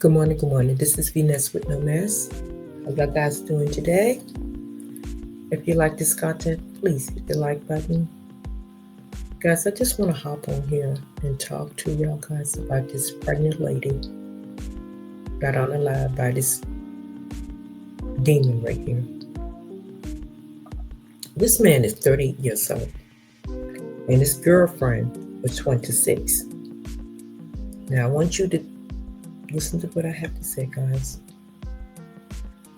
Good morning, good morning. This is Venus with No Mess. How y'all guys doing today? If you like this content, please hit the like button. Guys, I just want to hop on here and talk to y'all guys about this pregnant lady got on alive by this demon right here. This man is 30 years old, and his girlfriend was 26. Now, I want you to listen to what I have to say, guys.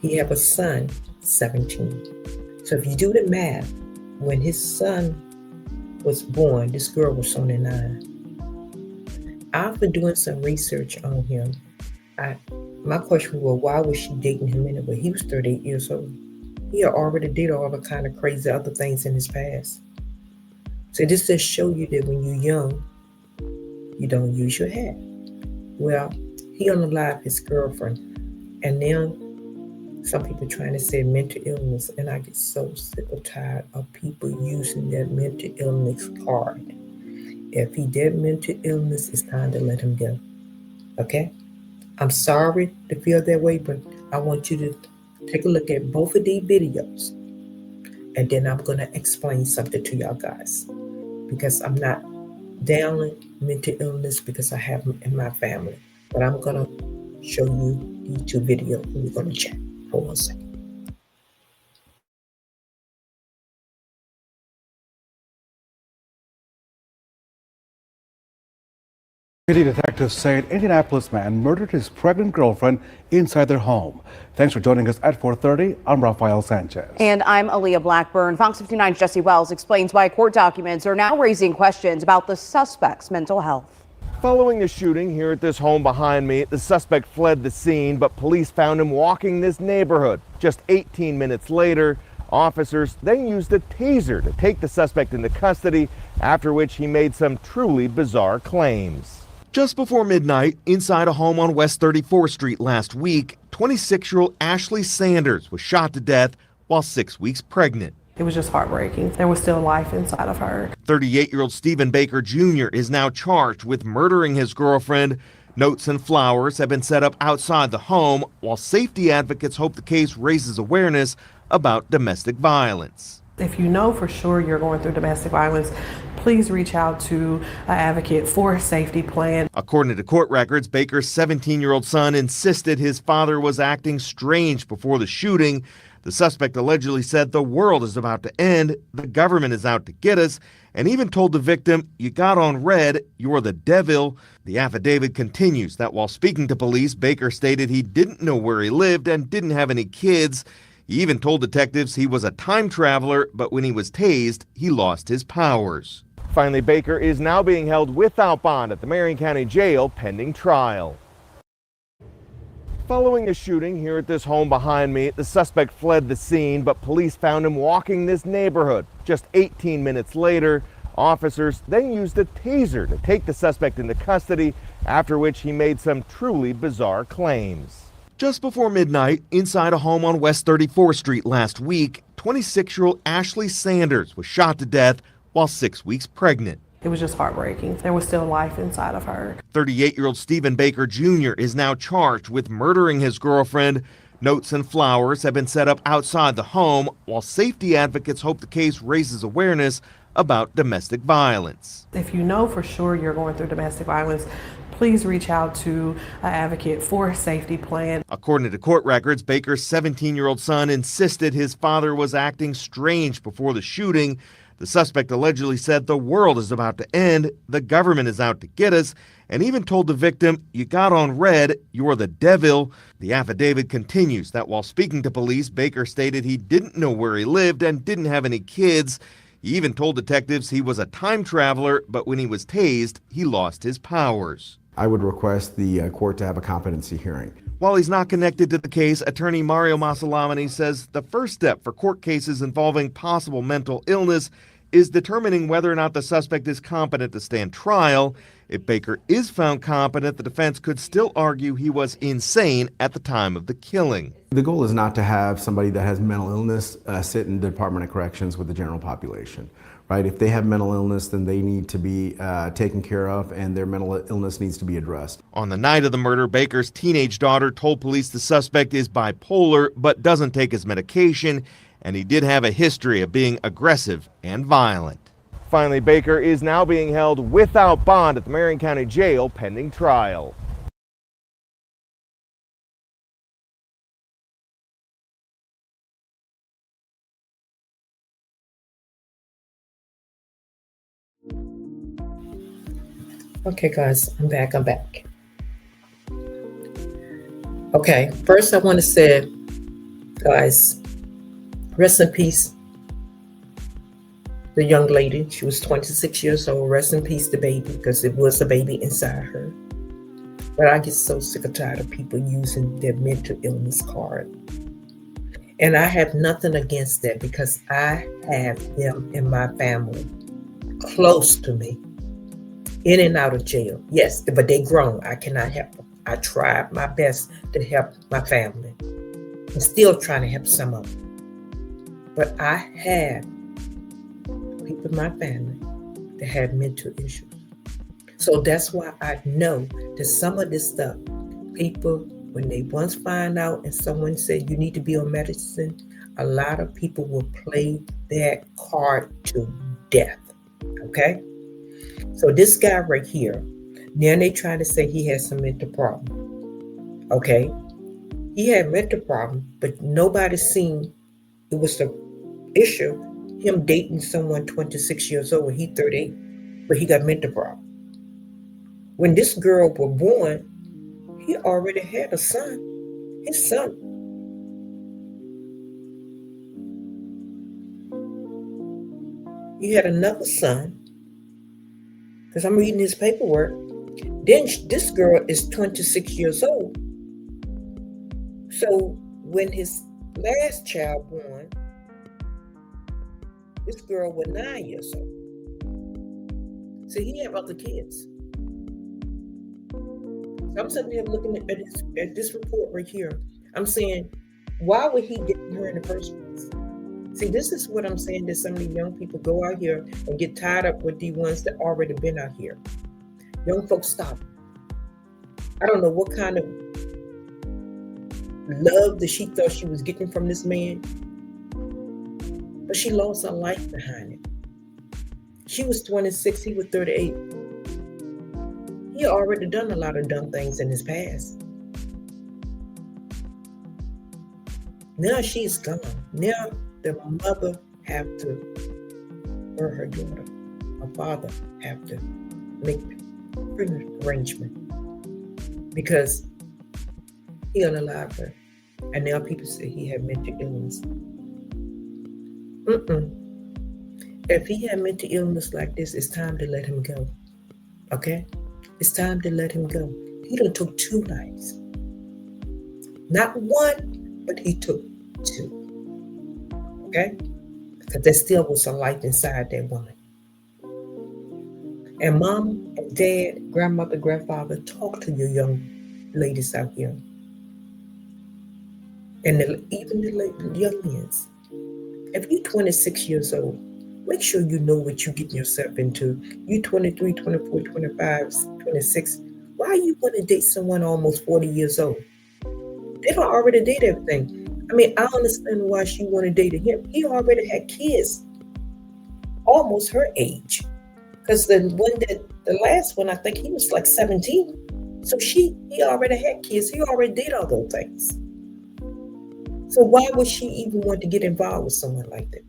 He have a son, 17. So if you do the math, when his son was born, this girl was only 9. I've been doing some research on him. My question was, why was she dating him anyway? He was 38 years old. He had already did all the kind of crazy other things in his past. So this just show you that when you're young, you don't use your head. Well, he unalived his girlfriend, and now some people trying to say mental illness, and I get so sick or tired of people using that mental illness card. If he did mental illness, it's time to let him go. Okay? I'm sorry to feel that way, but I want you to take a look at both of these videos, and then I'm going to explain something to y'all guys, because I'm not downing mental illness because I have them in my family. But I'm going to show you these two videos, and we're going to chat. Hold on a second. City detectives say an Indianapolis man murdered his pregnant girlfriend inside their home. Thanks for joining us at 4:30. I'm Rafael Sanchez. And I'm Aaliyah Blackburn. Fox 59's Jesse Wells explains why court documents are now raising questions about the suspect's mental health. Following the shooting here at this home behind me, the suspect fled the scene, but police found him walking this neighborhood. Just 18 minutes later, officers then used a taser to take the suspect into custody, after which he made some truly bizarre claims. Just before midnight, inside a home on West 34th Street last week, 26-year-old Ashley Sanders was shot to death while 6 weeks pregnant. It was just heartbreaking. There was still life inside of her. 38-year-old Stephen Baker Jr. is now charged with murdering his girlfriend. Notes and flowers have been set up outside the home, while safety advocates hope the case raises awareness about domestic violence. If you know for sure you're going through domestic violence, please reach out to an advocate for a safety plan. According to court records, Baker's 17-year-old son insisted his father was acting strange before the shooting. The suspect allegedly said the world is about to end, the government is out to get us, and even told the victim, "You got on red, you're the devil." The affidavit continues that while speaking to police, Baker stated he didn't know where he lived and didn't have any kids. He even told detectives he was a time traveler, but when he was tased, he lost his powers. Finally, Baker is now being held without bond at the Marion County Jail pending trial. Following the shooting here at this home behind me, the suspect fled the scene, but police found him walking this neighborhood. Just 18 minutes later, officers then used a taser to take the suspect into custody, after which he made some truly bizarre claims. Just before midnight, inside a home on West 34th Street last week, 26-year-old Ashley Sanders was shot to death while 6 weeks pregnant. It was just heartbreaking. There was still life inside of her. 38-year-old Stephen Baker Jr. is now charged with murdering his girlfriend. Notes and flowers have been set up outside the home, while safety advocates hope the case raises awareness about domestic violence. If you know for sure you're going through domestic violence, please reach out to an advocate for a safety plan. According to court records, Baker's 17-year-old son insisted his father was acting strange before the shooting. The suspect allegedly said the world is about to end, the government is out to get us, and even told the victim, "You got on red, you're the devil." The affidavit continues that while speaking to police, Baker stated he didn't know where he lived and didn't have any kids. He even told detectives he was a time traveler, but when he was tased, he lost his powers. I would request the court to have a competency hearing. While he's not connected to the case, attorney Mario Masalamani says the first step for court cases involving possible mental illness is determining whether or not the suspect is competent to stand trial. If Baker is found competent, the defense could still argue he was insane at the time of the killing. The goal is not to have somebody that has mental illness sit in the Department of Corrections with the general population. right? If they have mental illness, then they need to be taken care of, and their mental illness needs to be addressed. On the night of the murder, Baker's teenage daughter told police the suspect is bipolar but doesn't take his medication, and he did have a history of being aggressive and violent. Finally, Baker is now being held without bond at the Marion County Jail pending trial. Okay, guys, I'm back. Okay, first I want to say, guys, rest in peace, the young lady. She was 26 years old. Rest in peace, the baby, because it was a baby inside her. But I get so sick and tired of people using their mental illness card. And I have nothing against that, because I have them in my family, close to me, in and out of jail. Yes, but they grown. I cannot help them. I tried my best to help my family. I'm still trying to help some of them. But I have people in my family that have mental issues. So that's why I know that some of this stuff, people, when they once find out and someone said you need to be on medicine, a lot of people will play that card to death. Okay? So this guy right here, now they trying to say he has some mental problem. Okay? He had mental problem, but nobody's seen it was the issue, him dating someone 26 years old when he 38, but he got mental problem. When this girl was born, he already had a son, his son. He had another son, because I'm reading his paperwork. Then this girl is 26 years old. So when his last child born, this girl was 9 years old. So he had other kids. So I'm sitting there looking at this report right here. I'm saying, why would he get her in the first place? See, this is what I'm saying, that some of the young people go out here and get tied up with the ones that already been out here. Young folks, stop. I don't know what kind of love that she thought she was getting from this man, but she lost her life behind it. She was 26, he was 38. He already done a lot of dumb things in his past. Now she's gone. Now the mother have to, or her daughter, her father have to make an arrangement, because he unalived her. And now people say he had mental illness. If he had mental illness like this, it's time to let him go. Okay? It's time to let him go. He done took 2 lives. Not one, but he took 2. Okay? Because there still was a life inside that woman. And mom and dad, grandmother, grandfather, talk to your young ladies out here. And even the young men. If you're 26 years old, make sure you know what you're getting yourself into. You 23, 24, 25, 26. Why you want to date someone almost 40 years old? They don't already date everything. I mean, I understand why she want to date him. He already had kids, almost her age. Because the last one, I think he was like 17. So he already had kids. He already did all those things. So why would she even want to get involved with someone like that?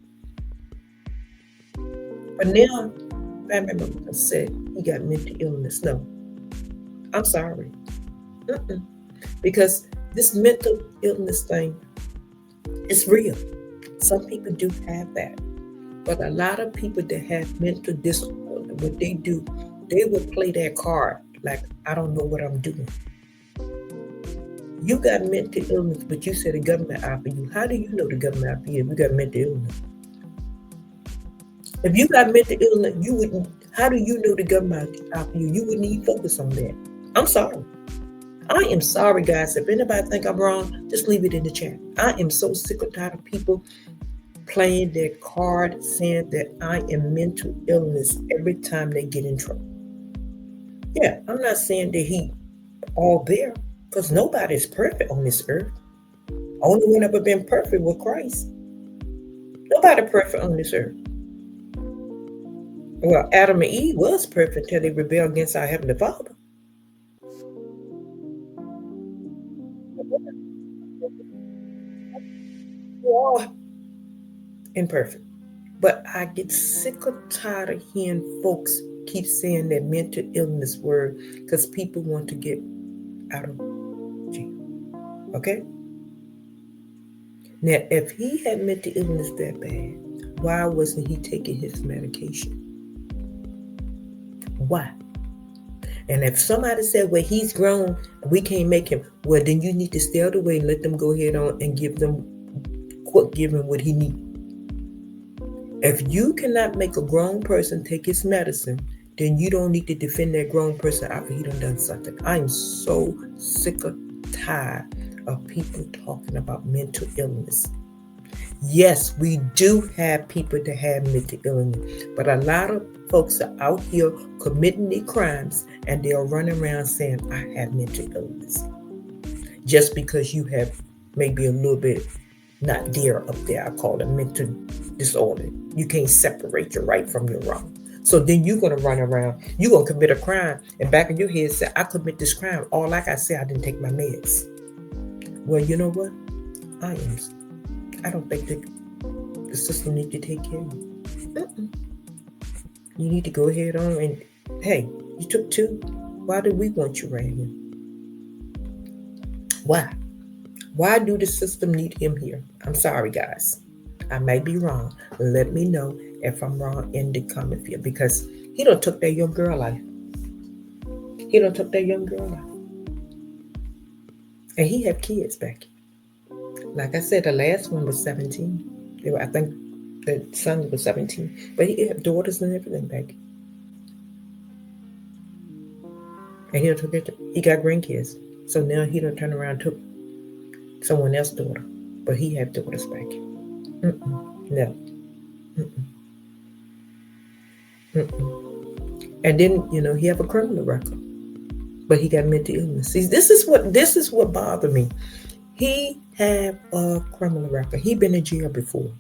But now, family member said he got mental illness. No, I'm sorry. Because this mental illness thing is real. Some people do have that. But a lot of people that have mental disorder, what they do, they will play that card like, I don't know what I'm doing. You got mental illness, but you said the government out for you. How do you know the government out for you if you got mental illness? If you got mental illness, you wouldn't. How do you know the government out for you? You wouldn't even focus on that. I'm sorry. I am sorry, guys. If anybody think I'm wrong, just leave it in the chat. I am so sick and tired of people playing their card saying that I am mental illness every time they get in trouble. Yeah, I'm not saying that he all there, because nobody's perfect on this earth. Only one ever been perfect was Christ. Nobody perfect on this earth. Well, Adam and Eve was perfect until they rebelled against our Heavenly Father. We're all imperfect. But I get sick or tired of hearing folks keep saying that mental illness word because people want to get out of jail. Okay? Now, if he had mental illness that bad, why wasn't he taking his medication? Why? And if somebody said, well, he's grown, we can't make him, well, then you need to stay out of the way and let them go ahead on and give him what he needs. If you cannot make a grown person take his medicine, then you don't need to defend that grown person after he done something. I'm so sick or tired of people talking about mental illness. Yes, we do have people that have mental illness, but a lot of folks are out here committing their crimes and they're running around saying, I have mental illness. Just because you have maybe a little bit not there up there, I call it mental disorder. You can't separate your right from your wrong. So then you're going to run around, you're going to commit a crime, and back in your head say, I commit this crime. All like I said, I didn't take my meds. Well, you know what? I don't think the system needs to take care of you. You need to go ahead on and, hey, you took 2. Why do we want you right here? Why? Why do the system need him here? I'm sorry, guys. I may be wrong. Let me know if I'm wrong in the comment field, because he done took that young girl life. He done took that young girl life. And he have kids back. Like I said, the last one was 17. I think the son was 17. But he had daughters and everything back. And he got grandkids. So now he done turn around and took someone else's daughter. But he had daughters back. No. And then, he have a criminal record. But he got mental illness. See, this is what bothered me. He have a criminal record. He been in jail before,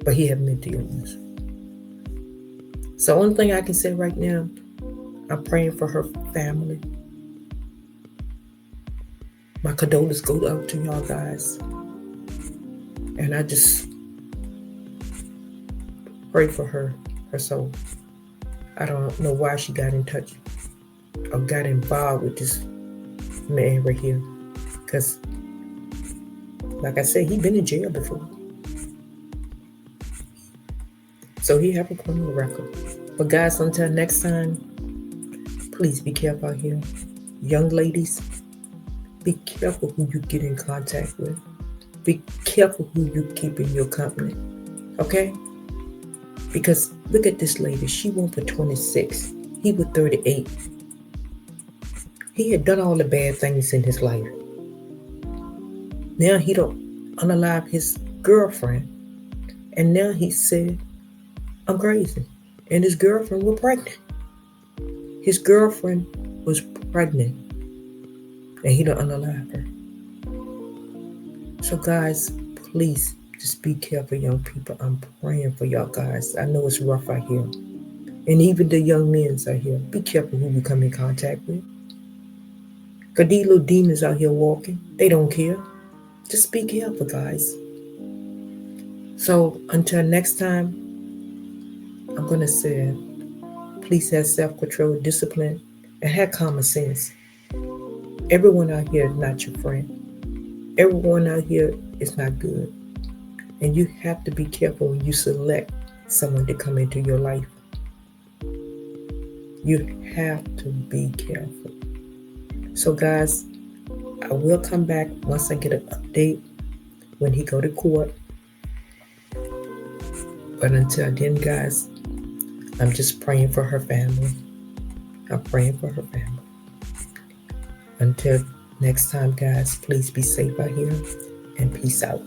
but he have mental illness. So only thing I can say right now, I'm praying for her family. My condolences go out to y'all guys. And I just pray for her soul. I don't know why she got in touch or got involved with this man right here. Because, like I said, he been in jail before. So he have a criminal record. But guys, until next time, please be careful out here. Young ladies, be careful who you get in contact with. Be careful who you keep in your company. Okay? Because look at this lady. She went for 26. He was 38. He had done all the bad things in his life. Now he don't unalive his girlfriend. And now he said, I'm crazy. And his girlfriend was pregnant. His girlfriend was pregnant. And he don't unalive her. So guys, please just be careful, young people. I'm praying for y'all guys. I know it's rough out here. And even the young men out here, be careful who you come in contact with. Because these little demons out here walking, they don't care. Just be careful, guys. So until next time, I'm going to say, please have self-control, discipline, and have common sense. Everyone out here is not your friend. Everyone out here is not good. And you have to be careful when you select someone to come into your life. You have to be careful. So guys, I will come back once I get an update when he go to court. But until then, guys, I'm just praying for her family. I'm praying for her family. Until next time, guys, please be safe out here and peace out.